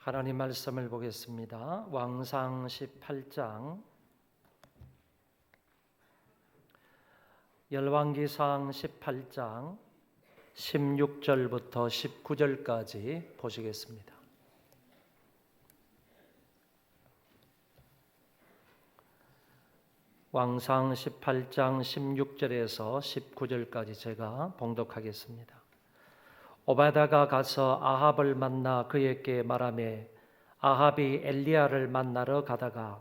하나님 말씀을 보겠습니다. 왕상 18장, 열왕기상 18장 16절부터 19절까지 보시겠습니다. 왕상 18장 16절에서 19절까지 제가 봉독하겠습니다. 오바다가 가서 아합을 만나 그에게 말하매 아합이 엘리야를 만나러 가다가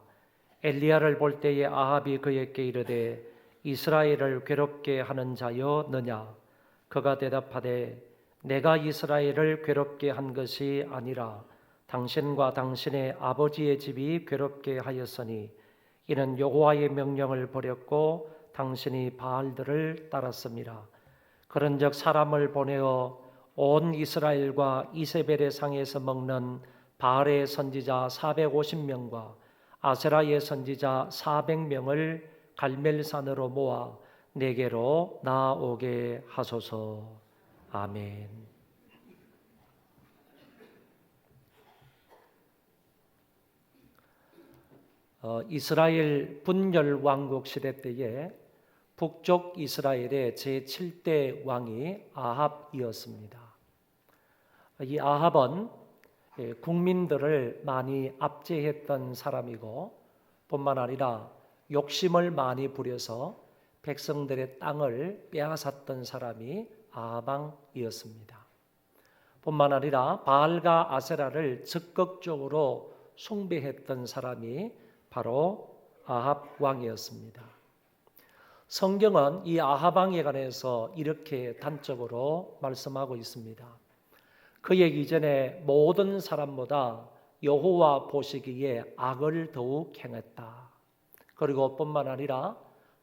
엘리야를 볼 때에 아합이 그에게 이르되 이스라엘을 괴롭게 하는 자여 너냐? 그가 대답하되 내가 이스라엘을 괴롭게 한 것이 아니라 당신과 당신의 아버지의 집이 괴롭게 하였으니 이는 여호와의 명령을 버렸고 당신이 바알들을 따랐습니다. 그런즉 사람을 보내어 온 이스라엘과 이세벨의 상에서 먹는 바알의 선지자 450명과 아세라의 선지자 400명을 갈멜산으로 모아 내게로 나오게 하소서. 아멘. 이스라엘 분열 왕국 시대 때에 북쪽 이스라엘의 제7대 왕이 아합이었습니다. 이 아합은 국민들을 많이 압제했던 사람이고 뿐만 아니라 욕심을 많이 부려서 백성들의 땅을 빼앗았던 사람이 아합왕이었습니다. 뿐만 아니라 바알과 아세라를 적극적으로 숭배했던 사람이 바로 아합 왕이었습니다. 성경은 이 아합 왕에 관해서 이렇게 단적으로 말씀하고 있습니다. 그의 이전에 모든 사람보다 여호와 보시기에 악을 더욱 행했다. 그리고 뿐만 아니라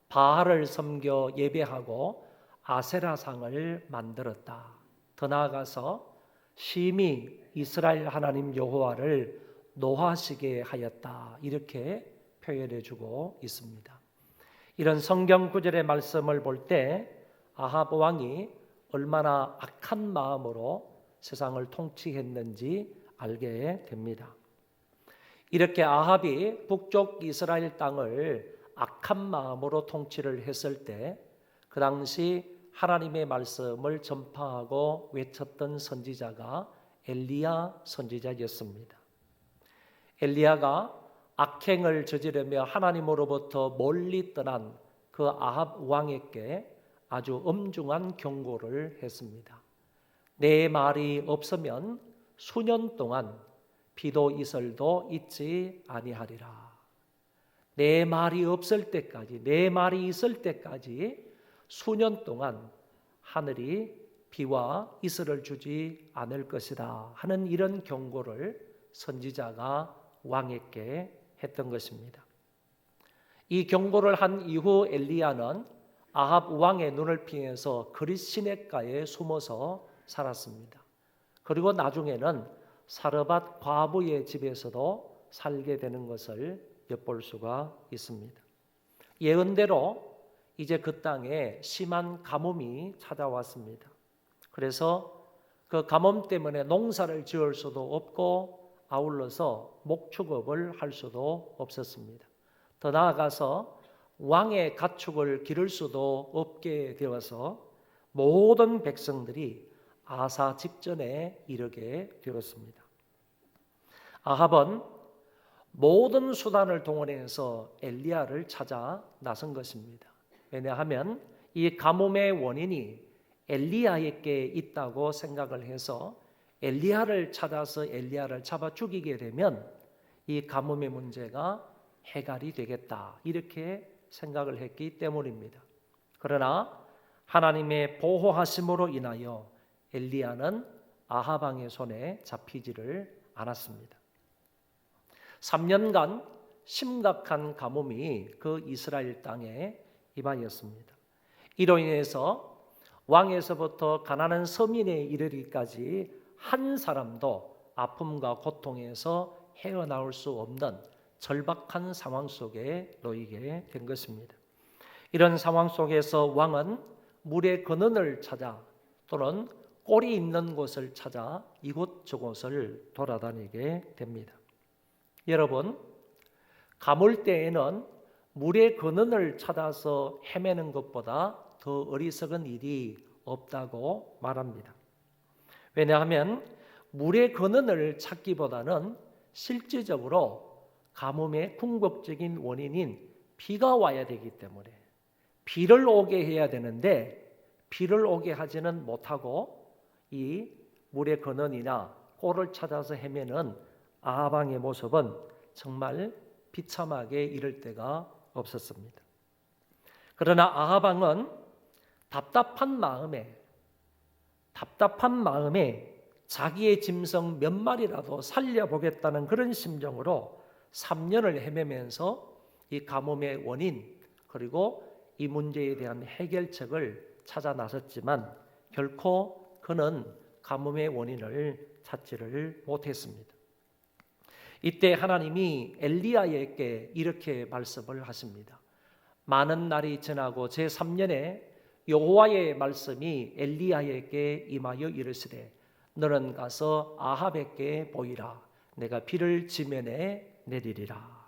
바알을 섬겨 예배하고 아세라상을 만들었다. 더 나아가서 심히 이스라엘 하나님 여호와를 노하시게 하였다. 이렇게 표현해주고 있습니다. 이런 성경 구절의 말씀을 볼 때 아합 왕이 얼마나 악한 마음으로 세상을 통치했는지 알게 됩니다. 이렇게 아합이 북쪽 이스라엘 땅을 악한 마음으로 통치를 했을 때 그 당시 하나님의 말씀을 전파하고 외쳤던 선지자가 엘리야 선지자였습니다. 엘리야가 악행을 저지르며 하나님으로부터 멀리 떠난 그 아합 왕에게 아주 엄중한 경고를 했습니다. 내 말이 없으면 수년 동안 비도 이슬도 있지 아니하리라. 내 말이 없을 때까지, 내 말이 있을 때까지 수년 동안 하늘이 비와 이슬을 주지 않을 것이다 하는 이런 경고를 선지자가 왕에게 했던 것입니다. 이 경고를 한 이후 엘리야는 아합 왕의 눈을 피해서 그릿 시냇가에 숨어서 살았습니다. 그리고 나중에는 사르밧 과부의 집에서도 살게 되는 것을 엿볼 수가 있습니다. 예언대로 이제 그 땅에 심한 가뭄이 찾아왔습니다. 그래서 그 가뭄 때문에 농사를 지을 수도 없고 아울러서 목축업을 할 수도 없었습니다. 더 나아가서 왕의 가축을 기를 수도 없게 되어서 모든 백성들이 아사 직전에 이르게 되었습니다. 아합은 모든 수단을 동원해서 엘리야를 찾아 나선 것입니다. 왜냐하면 이 가뭄의 원인이 엘리야에게 있다고 생각을 해서 엘리야를 찾아서 엘리야를 잡아 죽이게 되면 이 가뭄의 문제가 해결이 되겠다 이렇게 생각을 했기 때문입니다. 그러나 하나님의 보호하심으로 인하여 엘리야는 아합 왕의 손에 잡히지를 않았습니다. 3년간 심각한 가뭄이 그 이스라엘 땅에 임하였습니다. 이로 인해서 왕에서부터 가난한 서민에 이르기까지 한 사람도 아픔과 고통에서 헤어나올 수 없는 절박한 상황 속에 놓이게 된 것입니다. 이런 상황 속에서 왕은 물의 근원을 찾아 또는 꼴이 있는 곳을 찾아 이곳저곳을 돌아다니게 됩니다. 여러분, 가물 때에는 물의 근원을 찾아서 헤매는 것보다 더 어리석은 일이 없다고 말합니다. 왜냐하면 물의 근원을 찾기보다는 실질적으로 가뭄의 궁극적인 원인인 비가 와야 되기 때문에 비를 오게 해야 되는데 비를 오게 하지는 못하고 이 물의 근원이나 꼴을 찾아서 헤매는 아하방의 모습은 정말 비참하게 이를 데가 없었습니다. 그러나 아하방은 답답한 마음에 자기의 짐승 몇 마리라도 살려보겠다는 그런 심정으로 3년을 헤매면서 이 가뭄의 원인 그리고 이 문제에 대한 해결책을 찾아 나섰지만 결코 그는 가뭄의 원인을 찾지를 못했습니다. 이때 하나님이 엘리야에게 이렇게 말씀을 하십니다. 많은 날이 지나고 제3년에 여호와의 말씀이 엘리야에게 임하여 이르시되 너는 가서 아합에게 보이라. 내가 비를 지면에 내리리라.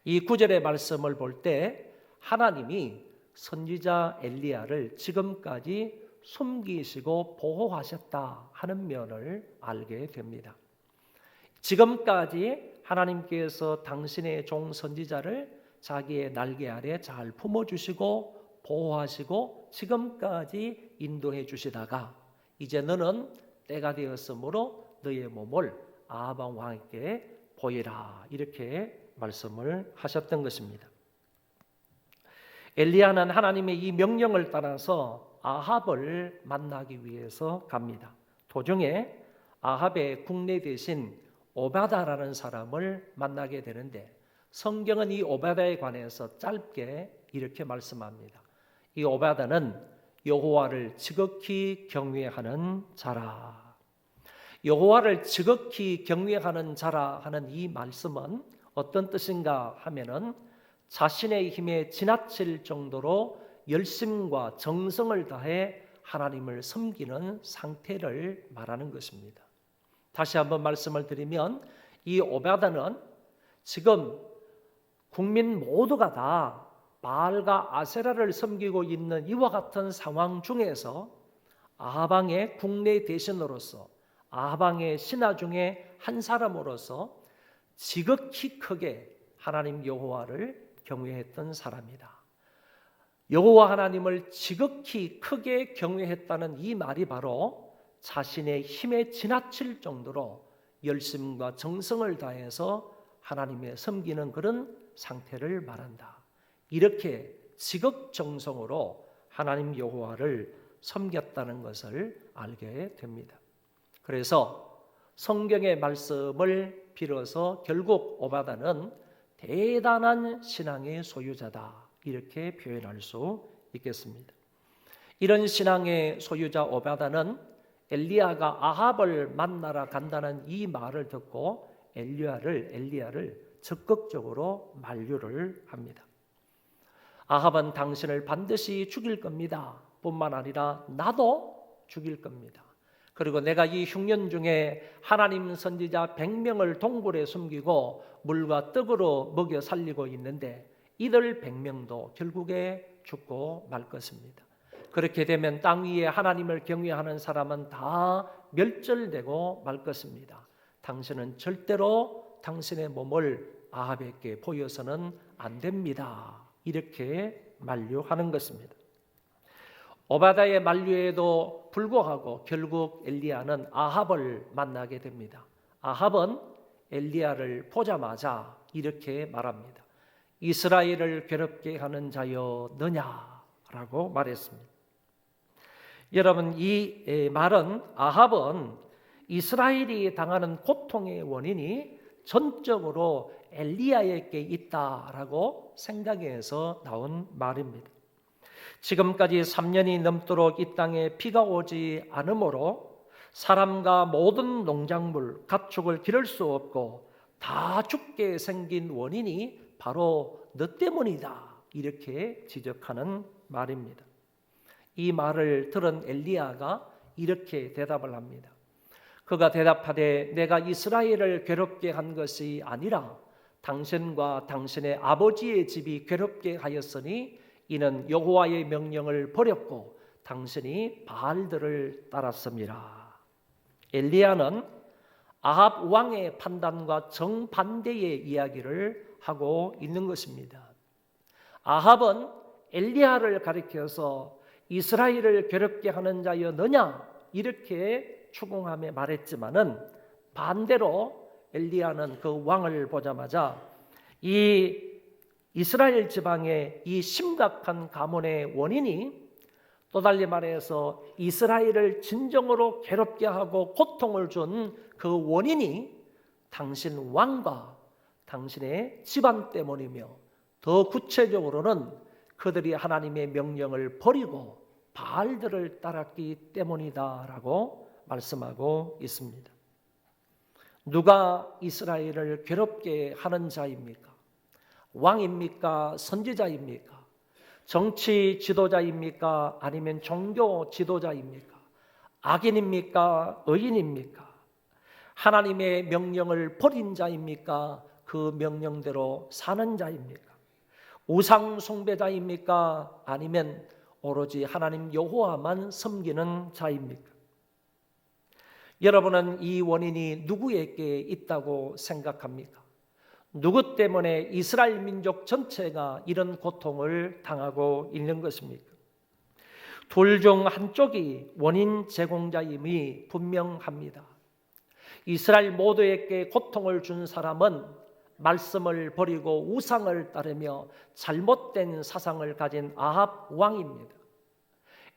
이 9절의 말씀을 볼 때 하나님이 선지자 엘리야를 지금까지 숨기시고 보호하셨다 하는 면을 알게 됩니다. 지금까지 하나님께서 당신의 종 선지자를 자기의 날개 아래 잘 품어주시고 보호하시고 지금까지 인도해 주시다가 이제 너는 때가 되었으므로 너의 몸을 아합 왕에게 보이라 이렇게 말씀을 하셨던 것입니다. 엘리야는 하나님의 이 명령을 따라서 아합을 만나기 위해서 갑니다. 도중에 아합의 국내 대신 오바다라는 사람을 만나게 되는데 성경은 이 오바다에 관해서 짧게 이렇게 말씀합니다. 이 오바다는 여호와를 지극히 경외하는 자라. 여호와를 지극히 경외하는 자라 하는 이 말씀은 어떤 뜻인가 하면은 자신의 힘에 지나칠 정도로 열심과 정성을 다해 하나님을 섬기는 상태를 말하는 것입니다. 다시 한번 말씀을 드리면 이 오바다는 지금 국민 모두가 다 바알과 아세라를 섬기고 있는 이와 같은 상황 중에서 아하방의 국내 대신으로서 아하방의 신하 중에 한 사람으로서 지극히 크게 하나님 여호와를 경외했던 사람이다. 여호와 하나님을 지극히 크게 경외했다는 이 말이 바로 자신의 힘에 지나칠 정도로 열심과 정성을 다해서 하나님의 섬기는 그런 상태를 말한다. 이렇게 지극정성으로 하나님 여호와를 섬겼다는 것을 알게 됩니다. 그래서 성경의 말씀을 빌어서 결국 오바다는 대단한 신앙의 소유자다 이렇게 표현할 수 있겠습니다. 이런 신앙의 소유자 오바다는 엘리야가 아합을 만나러 간다는 이 말을 듣고 엘리야를 적극적으로 만류를 합니다. 아합은 당신을 반드시 죽일 겁니다. 뿐만 아니라 나도 죽일 겁니다. 그리고 내가 이 흉년 중에 하나님 선지자 100명을 동굴에 숨기고 물과 떡으로 먹여 살리고 있는데 이들 100명도 결국에 죽고 말 것입니다. 그렇게 되면 땅 위에 하나님을 경외하는 사람은 다 멸절되고 말 것입니다. 당신은 절대로 당신의 몸을 아합에게 보여서는 안 됩니다. 이렇게 만류하는 것입니다. 오바다의 만류에도 불구하고 결국 엘리야는 아합을 만나게 됩니다. 아합은 엘리야를 보자마자 이렇게 말합니다. 이스라엘을 괴롭게 하는 자여 너냐라고 말했습니다. 여러분, 이 말은 아합은 이스라엘이 당하는 고통의 원인이 전적으로 엘리야에게 있다라고 생각해서 나온 말입니다. 지금까지 3년이 넘도록 이 땅에 비가 오지 않으므로 사람과 모든 농작물, 가축을 기를 수 없고 다 죽게 생긴 원인이 바로 너 때문이다 이렇게 지적하는 말입니다. 이 말을 들은 엘리야가 이렇게 대답을 합니다. 그가 대답하되 내가 이스라엘을 괴롭게 한 것이 아니라 당신과 당신의 아버지의 집이 괴롭게 하였으니 이는 여호와의 명령을 버렸고 당신이 바알들을 따랐습니다. 엘리야는 아합 왕의 판단과 정반대의 이야기를 하고 있는 것입니다. 아합은 엘리야를 가리켜서 이스라엘을 괴롭게 하는 자여 너냐 이렇게 추궁하며 말했지만은 반대로 엘리야는 그 왕을 보자마자 이 이스라엘 지방의 이 심각한 가문의 원인이 또 달리 말해서 이스라엘을 진정으로 괴롭게 하고 고통을 준 그 원인이 당신 왕과 당신의 집안 때문이며 더 구체적으로는 그들이 하나님의 명령을 버리고 바알들을 따랐기 때문이다라고 말씀하고 있습니다. 누가 이스라엘을 괴롭게 하는 자입니까? 왕입니까? 선지자입니까? 정치 지도자입니까? 아니면 종교 지도자입니까? 악인입니까? 의인입니까? 하나님의 명령을 버린 자입니까? 그 명령대로 사는 자입니까? 우상 숭배자입니까? 아니면 오로지 하나님 여호와만 섬기는 자입니까? 여러분은 이 원인이 누구에게 있다고 생각합니까? 누구 때문에 이스라엘 민족 전체가 이런 고통을 당하고 있는 것입니까? 둘 중 한쪽이 원인 제공자임이 분명합니다. 이스라엘 모두에게 고통을 준 사람은 말씀을 버리고 우상을 따르며 잘못된 사상을 가진 아합 왕입니다.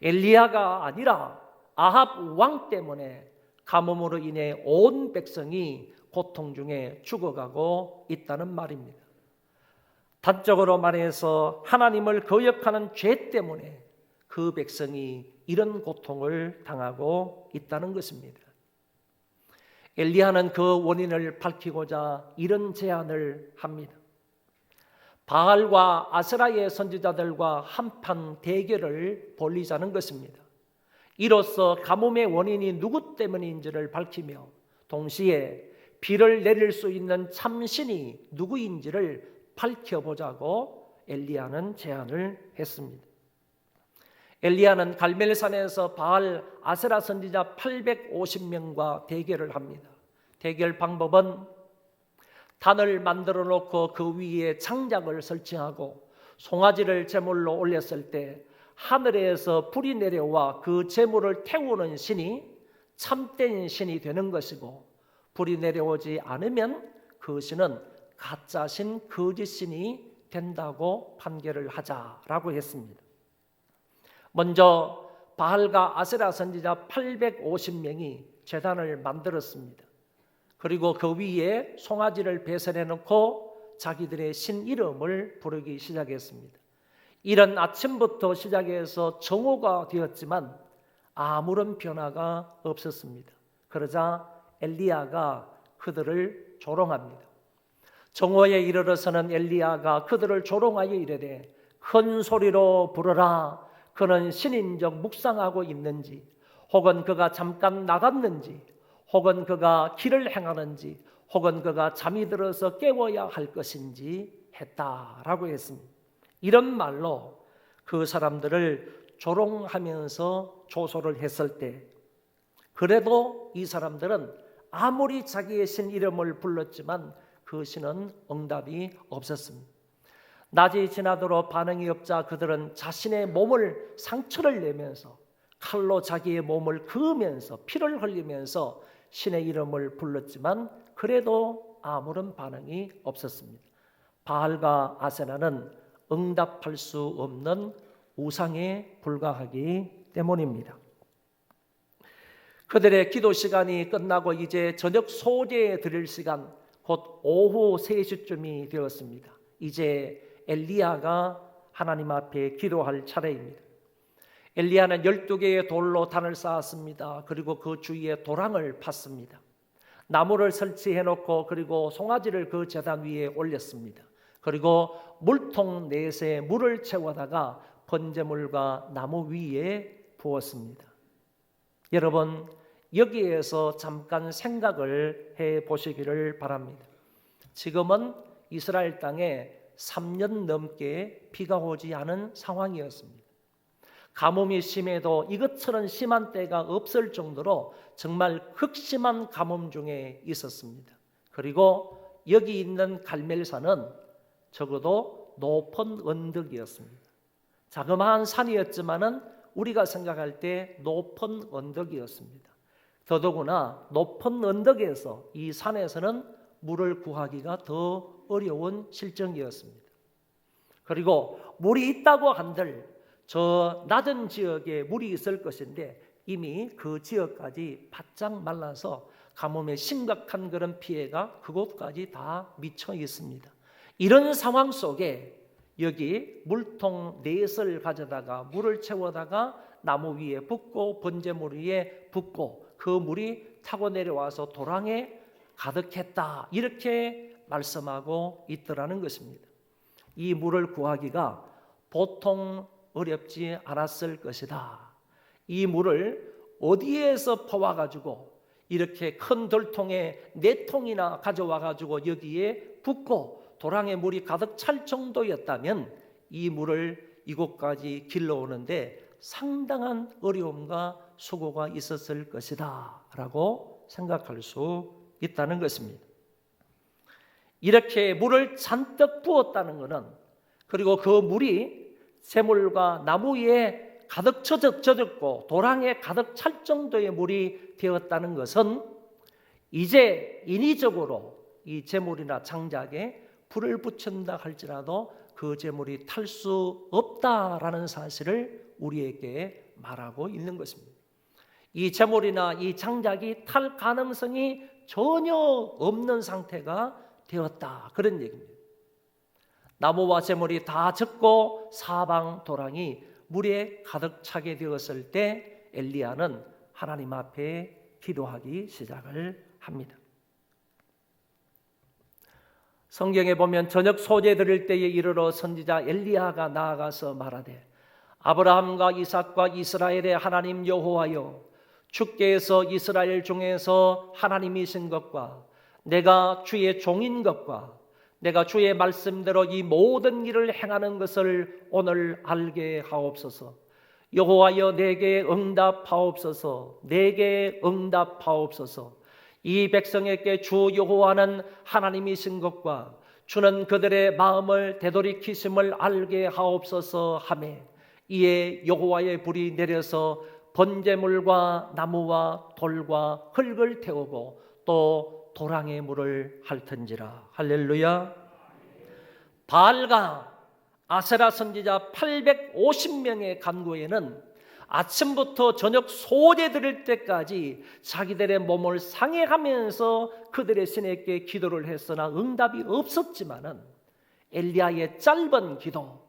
엘리야가 아니라 아합 왕 때문에 가뭄으로 인해 온 백성이 고통 중에 죽어가고 있다는 말입니다. 단적으로 말해서 하나님을 거역하는 죄 때문에 그 백성이 이런 고통을 당하고 있다는 것입니다. 엘리야는 그 원인을 밝히고자 이런 제안을 합니다. 바알과 아세라의 선지자들과 한판 대결을 벌이자는 것입니다. 이로써 가뭄의 원인이 누구 때문인지를 밝히며 동시에 비를 내릴 수 있는 참신이 누구인지를 밝혀보자고 엘리야는 제안을 했습니다. 엘리야는 갈멜산에서 바알 아세라 선지자 850명과 대결을 합니다. 대결 방법은 단을 만들어 놓고 그 위에 장작을 설치하고 송아지를 제물로 올렸을 때 하늘에서 불이 내려와 그 제물을 태우는 신이 참된 신이 되는 것이고, 불이 내려오지 않으면 그 신은 가짜 신, 거짓 신이 된다고 판결을 하자라고 했습니다. 먼저 바알과 아세라 선지자 850명이 제단을 만들었습니다. 그리고 그 위에 송아지를 배설해 놓고 자기들의 신 이름을 부르기 시작했습니다. 이런 아침부터 시작해서 정오가 되었지만 아무런 변화가 없었습니다. 그러자 엘리야가 그들을 조롱합니다. 정오에 이르러서는 엘리야가 그들을 조롱하여 이르되 큰 소리로 부르라. 그는 신인적 묵상하고 있는지, 혹은 그가 잠깐 나갔는지, 혹은 그가 길을 행하는지, 혹은 그가 잠이 들어서 깨워야 할 것인지 했다라고 했습니다. 이런 말로 그 사람들을 조롱하면서 조소를 했을 때, 그래도 이 사람들은 아무리 자기의 신 이름을 불렀지만 그 신은 응답이 없었습니다. 낮이 지나도록 반응이 없자 그들은 자신의 몸을 상처를 내면서 칼로 자기의 몸을 그으면서 피를 흘리면서 신의 이름을 불렀지만 그래도 아무런 반응이 없었습니다. 바알과 아세라는 응답할 수 없는 우상에 불과하기 때문입니다. 그들의 기도 시간이 끝나고 이제 저녁 소제에 드릴 시간, 곧 오후 3시쯤이 되었습니다. 이제 엘리야가 하나님 앞에 기도할 차례입니다. 엘리야는 12개의 돌로 단을 쌓았습니다. 그리고 그 주위에 도랑을 팠습니다. 나무를 설치해 놓고 그리고 송아지를 그 제단 위에 올렸습니다. 그리고 물통 넷에 물을 채워다가 번제물과 나무 위에 부었습니다. 여러분, 여기에서 잠깐 생각을 해 보시기를 바랍니다. 지금은 이스라엘 땅에 3년 넘게 비가 오지 않은 상황이었습니다. 가뭄이 심해도 이것처럼 심한 때가 없을 정도로 정말 극심한 가뭄 중에 있었습니다. 그리고 여기 있는 갈멜산은 적어도 높은 언덕이었습니다. 자그마한 산이었지만은 우리가 생각할 때 높은 언덕이었습니다. 더더구나 높은 언덕에서 이 산에서는 물을 구하기가 더 어려운 실정이었습니다. 그리고 물이 있다고 한들 저 낮은 지역에 물이 있을 것인데 이미 그 지역까지 바짝 말라서 가뭄의 심각한 그런 피해가 그곳까지 다 미쳐 있습니다. 이런 상황 속에 여기 물통 넷을 가져다가 물을 채워다가 나무 위에 붓고 번제물 위에 붓고 그 물이 타고 내려와서 도랑에 가득했다, 이렇게 말씀하고 있더라는 것입니다. 이 물을 구하기가 보통 어렵지 않았을 것이다. 이 물을 어디에서 퍼와가지고 이렇게 큰 돌통에 4통이나 가져와가지고 여기에 붓고 도랑에 물이 가득 찰 정도였다면 이 물을 이곳까지 길러오는데 상당한 어려움과 수고가 있었을 것이다 라고 생각할 수 있다는 것입니다. 이렇게 물을 잔뜩 부었다는 것은, 그리고 그 물이 샘물과 나무 위에 가득 젖었고 도랑에 가득 찰 정도의 물이 되었다는 것은 이제 인위적으로 이 제물이나 장작에 불을 붙인다 할지라도 그 제물이 탈 수 없다라는 사실을 우리에게 말하고 있는 것입니다. 이 제물이나 이 장작이 탈 가능성이 전혀 없는 상태가 되었다, 그런 얘기입니다. 나무와 제물이 다 젖고 사방 도랑이 물에 가득 차게 되었을 때 엘리야는 하나님 앞에 기도하기 시작을 합니다. 성경에 보면 저녁 소재 드릴 때에 이르러 선지자 엘리야가 나아가서 말하되, 아브라함과 이삭과 이스라엘의 하나님 여호와여, 주께서 이스라엘 중에서 하나님이신 것과 내가 주의 종인 것과 내가 주의 말씀대로 이 모든 일을 행하는 것을 오늘 알게 하옵소서. 여호와여, 내게 응답하옵소서. 내게 응답하옵소서. 이 백성에게 주 여호와는 하나님이신 것과 주는 그들의 마음을 되돌이키심을 알게 하옵소서 하매, 이에 여호와의 불이 내려서 번제물과 나무와 돌과 흙을 태우고 또 도랑의 물을 핥은지라. 할렐루야. 바알과 아세라 선지자 850명의 간구에는 아침부터 저녁 소재 드릴 때까지 자기들의 몸을 상해하면서 그들의 신에게 기도를 했으나 응답이 없었지만은 엘리야의 짧은 기도,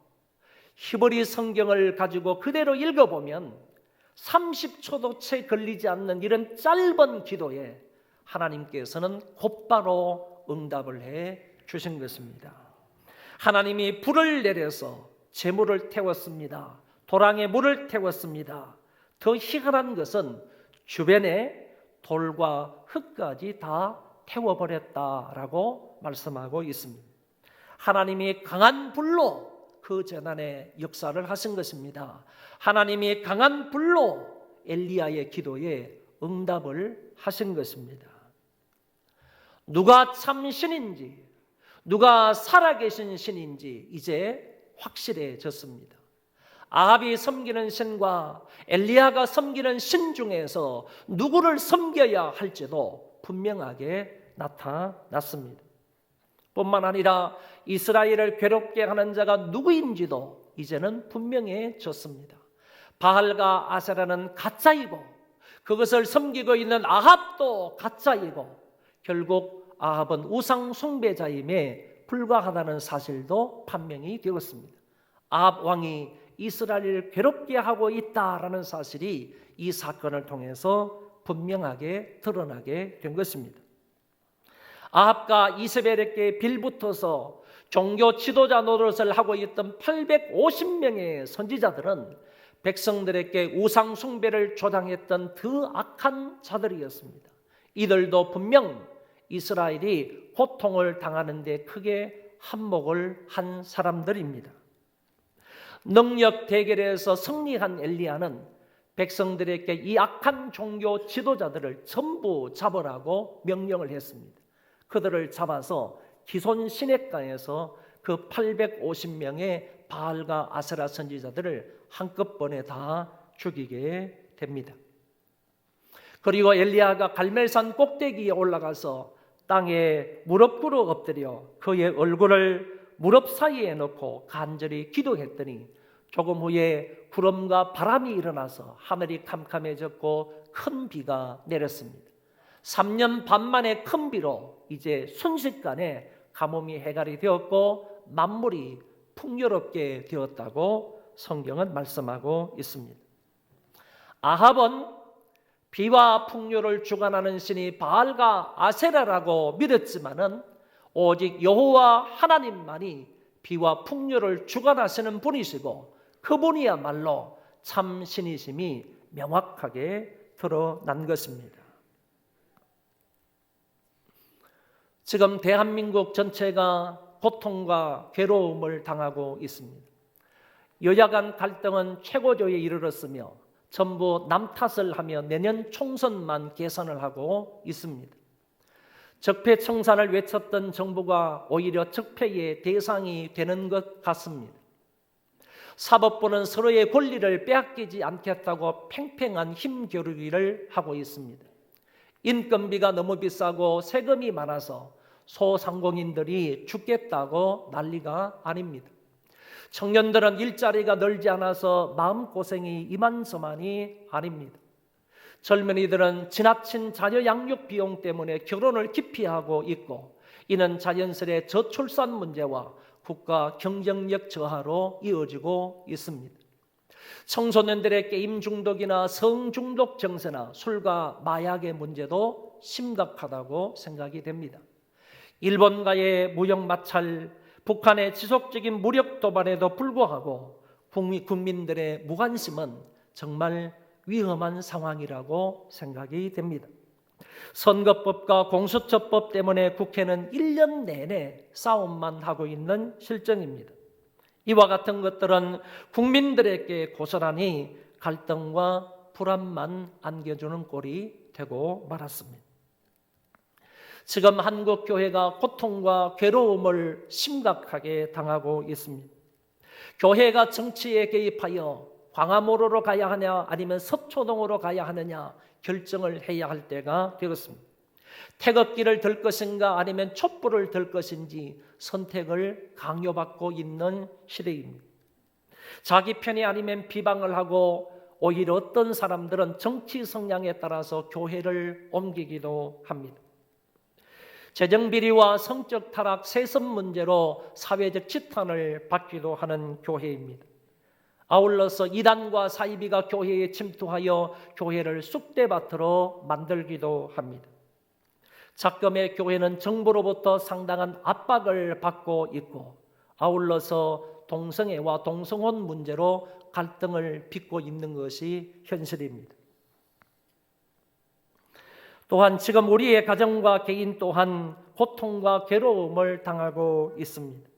히브리 성경을 가지고 그대로 읽어보면 30초도 채 걸리지 않는 이런 짧은 기도에 하나님께서는 곧바로 응답을 해 주신 것입니다. 하나님이 불을 내려서 제물을 태웠습니다. 도랑에 물을 태웠습니다. 더 희한한 것은 주변에 돌과 흙까지 다 태워버렸다라고 말씀하고 있습니다. 하나님이 강한 불로 그 재난의 역사를 하신 것입니다. 하나님이 강한 불로 엘리야의 기도에 응답을 하신 것입니다. 누가 참 신인지, 누가 살아계신 신인지 이제 확실해졌습니다. 아합이 섬기는 신과 엘리야가 섬기는 신 중에서 누구를 섬겨야 할지도 분명하게 나타났습니다. 뿐만 아니라 이스라엘을 괴롭게 하는 자가 누구인지도 이제는 분명해졌습니다. 바알과 아세라는 가짜이고 그것을 섬기고 있는 아합도 가짜이고 결국 아합은 우상 숭배자임에 불과하다는 사실도 판명이 되었습니다. 아합 왕이 이스라엘을 괴롭게 하고 있다라는 사실이 이 사건을 통해서 분명하게 드러나게 된 것입니다. 아합과 이세벨에게 빌붙어서 종교 지도자 노릇을 하고 있던 850명의 선지자들은 백성들에게 우상 숭배를 조장했던 더 악한 자들이었습니다. 이들도 분명 이스라엘이 고통을 당하는 데 크게 한몫을 한 사람들입니다. 능력 대결에서 승리한 엘리야는 백성들에게 이 악한 종교 지도자들을 전부 잡으라고 명령을 했습니다. 그들을 잡아서 기손 시냇가에서 그 850명의 바알과 아세라 선지자들을 한꺼번에 다 죽이게 됩니다. 그리고 엘리야가 갈멜산 꼭대기에 올라가서 땅에 무릎 꿇어 엎드려 그의 얼굴을 무릎 사이에 넣고 간절히 기도했더니 조금 후에 구름과 바람이 일어나서 하늘이 캄캄해졌고 큰 비가 내렸습니다. 3년 반 만에 큰 비로 이제 순식간에 가뭄이 해결이 되었고 만물이 풍요롭게 되었다고 성경은 말씀하고 있습니다. 아합은 비와 풍요를 주관하는 신이 바알과 아세라라고 믿었지만은 오직 여호와 하나님만이 비와 풍요를 주관하시는 분이시고 그분이야말로 참 신이심이 명확하게 드러난 것입니다. 지금 대한민국 전체가 고통과 괴로움을 당하고 있습니다. 여야 간 갈등은 최고조에 이르렀으며 전부 남 탓을 하며 내년 총선만 계산을 하고 있습니다. 적폐청산을 외쳤던 정부가 오히려 적폐의 대상이 되는 것 같습니다. 사법부는 서로의 권리를 빼앗기지 않겠다고 팽팽한 힘겨루기를 하고 있습니다. 인건비가 너무 비싸고 세금이 많아서 소상공인들이 죽겠다고 난리가 아닙니다. 청년들은 일자리가 늘지 않아서 마음고생이 이만저만이 아닙니다. 젊은이들은 지나친 자녀 양육 비용 때문에 결혼을 기피하고 있고 이는 자연스레 저출산 문제와 국가 경쟁력 저하로 이어지고 있습니다. 청소년들의 게임 중독이나 성중독 증세나 술과 마약의 문제도 심각하다고 생각이 됩니다. 일본과의 무역 마찰, 북한의 지속적인 무력 도발에도 불구하고 국민들의 무관심은 정말 위험한 상황이라고 생각이 됩니다. 선거법과 공수처법 때문에 국회는 1년 내내 싸움만 하고 있는 실정입니다. 이와 같은 것들은 국민들에게 고스란히 갈등과 불안만 안겨주는 꼴이 되고 말았습니다. 지금 한국 교회가 고통과 괴로움을 심각하게 당하고 있습니다. 교회가 정치에 개입하여 광화문으로 가야 하냐 아니면 서초동으로 가야 하느냐 결정을 해야 할 때가 되었습니다. 태극기를 들 것인가 아니면 촛불을 들 것인지 선택을 강요받고 있는 시대입니다. 자기 편이 아니면 비방을 하고 오히려 어떤 사람들은 정치 성향에 따라서 교회를 옮기기도 합니다. 재정비리와 성적 타락, 세습 문제로 사회적 지탄을 받기도 하는 교회입니다. 아울러서 이단과 사이비가 교회에 침투하여 교회를 쑥대밭으로 만들기도 합니다. 작금의 교회는 정부로부터 상당한 압박을 받고 있고 아울러서 동성애와 동성혼 문제로 갈등을 빚고 있는 것이 현실입니다. 또한 지금 우리의 가정과 개인 또한 고통과 괴로움을 당하고 있습니다.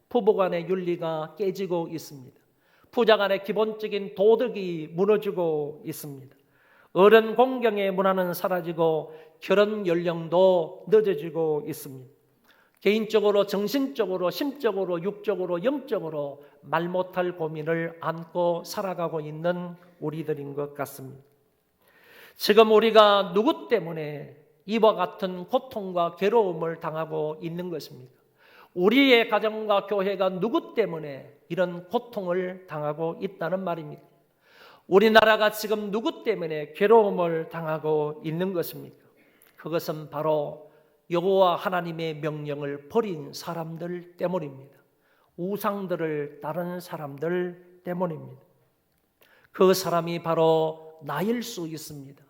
부부간의 윤리가 깨지고 있습니다. 부자간의 기본적인 도덕이 무너지고 있습니다. 어른 공경의 문화는 사라지고 결혼 연령도 늦어지고 있습니다. 개인적으로, 정신적으로, 심적으로, 육적으로, 영적으로 말 못할 고민을 안고 살아가고 있는 우리들인 것 같습니다. 지금 우리가 누구 때문에 이와 같은 고통과 괴로움을 당하고 있는 것입니까? 우리의 가정과 교회가 누구 때문에 이런 고통을 당하고 있다는 말입니까? 우리나라가 지금 누구 때문에 괴로움을 당하고 있는 것입니까? 그것은 바로 여호와 하나님의 명령을 버린 사람들 때문입니다. 우상들을 따른 사람들 때문입니다. 그 사람이 바로 나일 수 있습니다.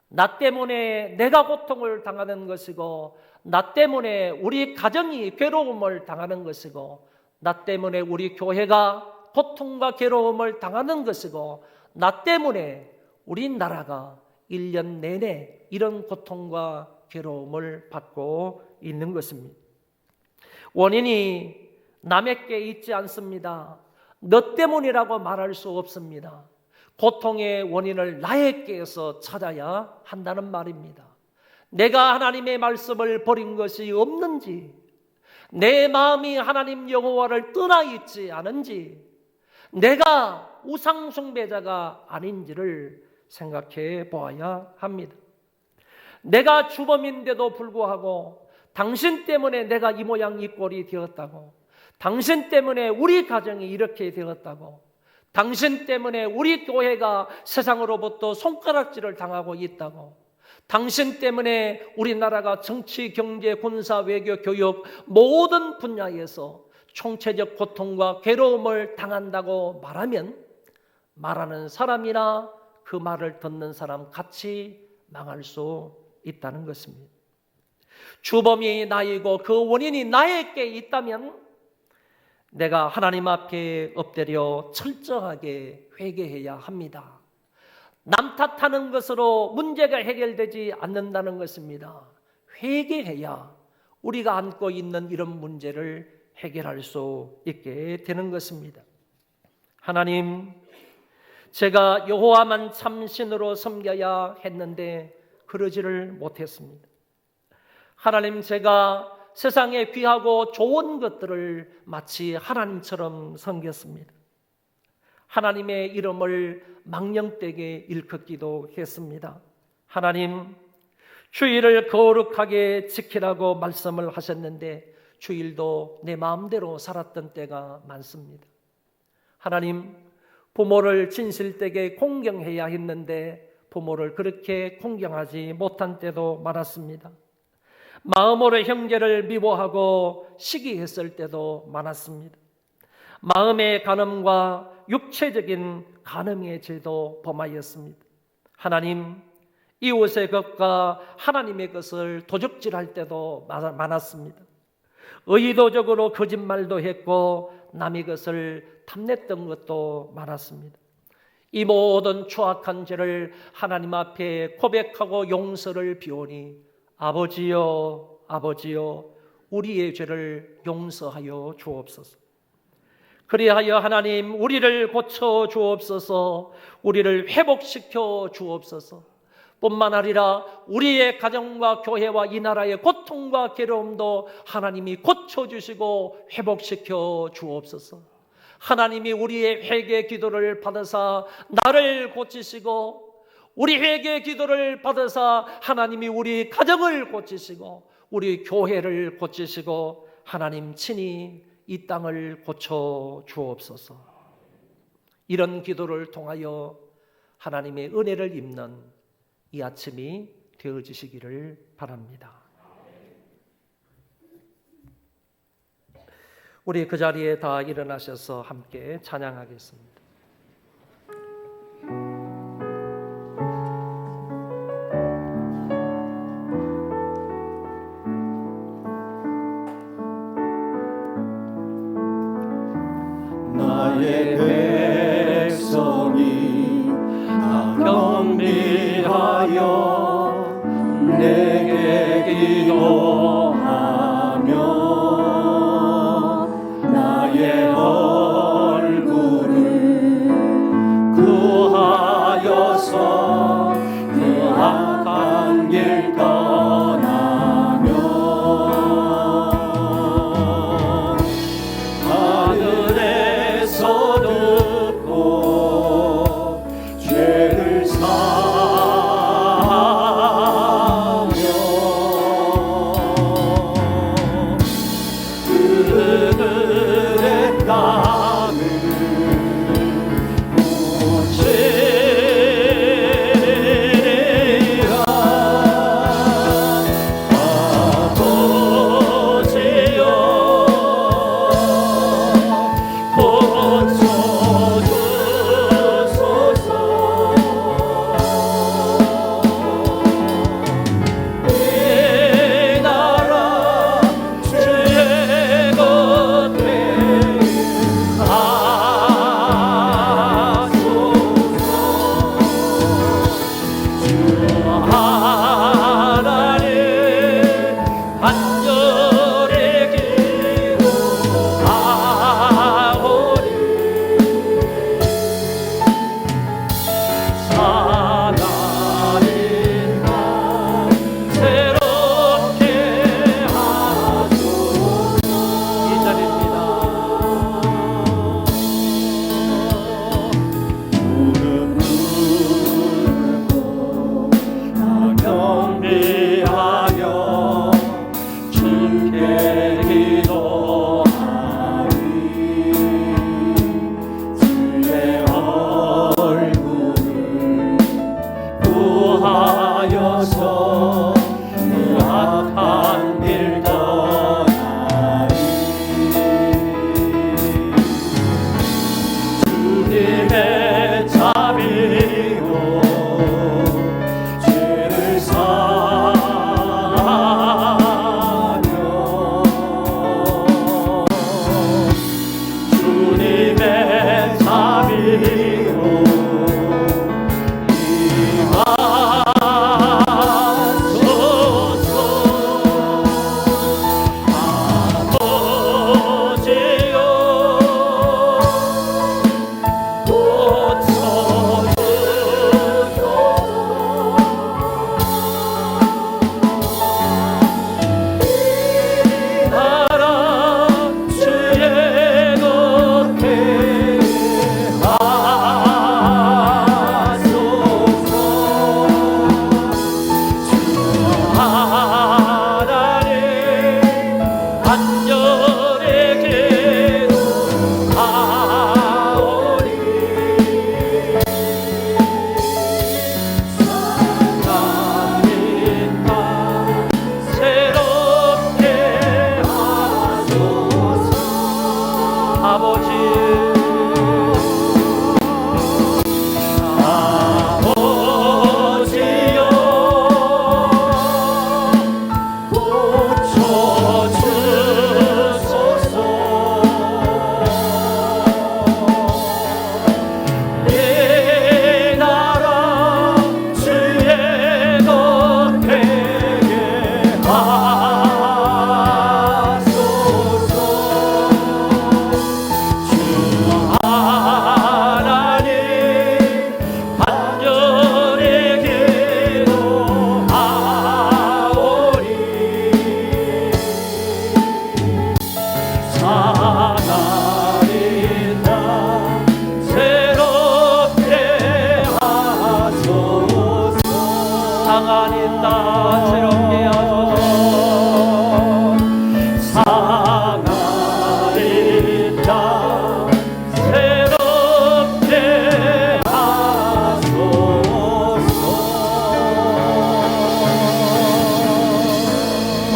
나 때문에 내가 고통을 당하는 것이고 나 때문에 우리 가정이 괴로움을 당하는 것이고 나 때문에 우리 교회가 고통과 괴로움을 당하는 것이고 나 때문에 우리나라가 1년 내내 이런 고통과 괴로움을 받고 있는 것입니다. 원인이 남에게 있지 않습니다. 너 때문이라고 말할 수 없습니다. 고통의 원인을 나에게서 찾아야 한다는 말입니다. 내가 하나님의 말씀을 버린 것이 없는지, 내 마음이 하나님 여호와를 떠나 있지 않은지, 내가 우상 숭배자가 아닌지를 생각해 보아야 합니다. 내가 주범인데도 불구하고 당신 때문에 내가 이 모양 이 꼴이 되었다고, 당신 때문에 우리 가정이 이렇게 되었다고, 당신 때문에 우리 교회가 세상으로부터 손가락질을 당하고 있다고, 당신 때문에 우리나라가 정치, 경제, 군사, 외교, 교육 모든 분야에서 총체적 고통과 괴로움을 당한다고 말하면 말하는 사람이나 그 말을 듣는 사람 같이 망할 수 있다는 것입니다. 주범이 나이고 그 원인이 나에게 있다면 내가 하나님 앞에 엎드려 철저하게 회개해야 합니다. 남 탓하는 것으로 문제가 해결되지 않는다는 것입니다. 회개해야 우리가 안고 있는 이런 문제를 해결할 수 있게 되는 것입니다. 하나님, 제가 여호와만 참신으로 섬겨야 했는데 그러지를 못했습니다. 하나님, 제가 세상에 귀하고 좋은 것들을 마치 하나님처럼 섬겼습니다. 하나님의 이름을 망령되게 일컫기도 했습니다. 하나님, 주일을 거룩하게 지키라고 말씀을 하셨는데 주일도 내 마음대로 살았던 때가 많습니다. 하나님, 부모를 진실되게 공경해야 했는데 부모를 그렇게 공경하지 못한 때도 많았습니다. 마음으로 형제를 미워하고 시기했을 때도 많았습니다. 마음의 간음과 육체적인 간음의 죄도 범하였습니다. 하나님, 이웃의 것과 하나님의 것을 도적질할 때도 많았습니다. 의도적으로 거짓말도 했고 남의 것을 탐냈던 것도 많았습니다. 이 모든 추악한 죄를 하나님 앞에 고백하고 용서를 비오니 아버지여, 아버지여, 우리의 죄를 용서하여 주옵소서. 그리하여 하나님, 우리를 고쳐 주옵소서, 우리를 회복시켜 주옵소서. 뿐만 아니라 우리의 가정과 교회와 이 나라의 고통과 괴로움도 하나님이 고쳐주시고 회복시켜 주옵소서. 하나님이 우리의 회개 기도를 받으사 나를 고치시고, 우리 회개 기도를 받으사 하나님이 우리 가정을 고치시고 우리 교회를 고치시고 하나님 친히 이 땅을 고쳐 주옵소서. 이런 기도를 통하여 하나님의 은혜를 입는 이 아침이 되어지시기를 바랍니다. 우리 그 자리에 다 일어나셔서 함께 찬양하겠습니다. 나의 백성이 다 경배하여 내게 기도하며 나의 얼굴을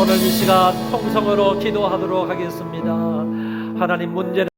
오늘 이 시간 통성으로 기도하도록 하겠습니다. 하나님, 문제는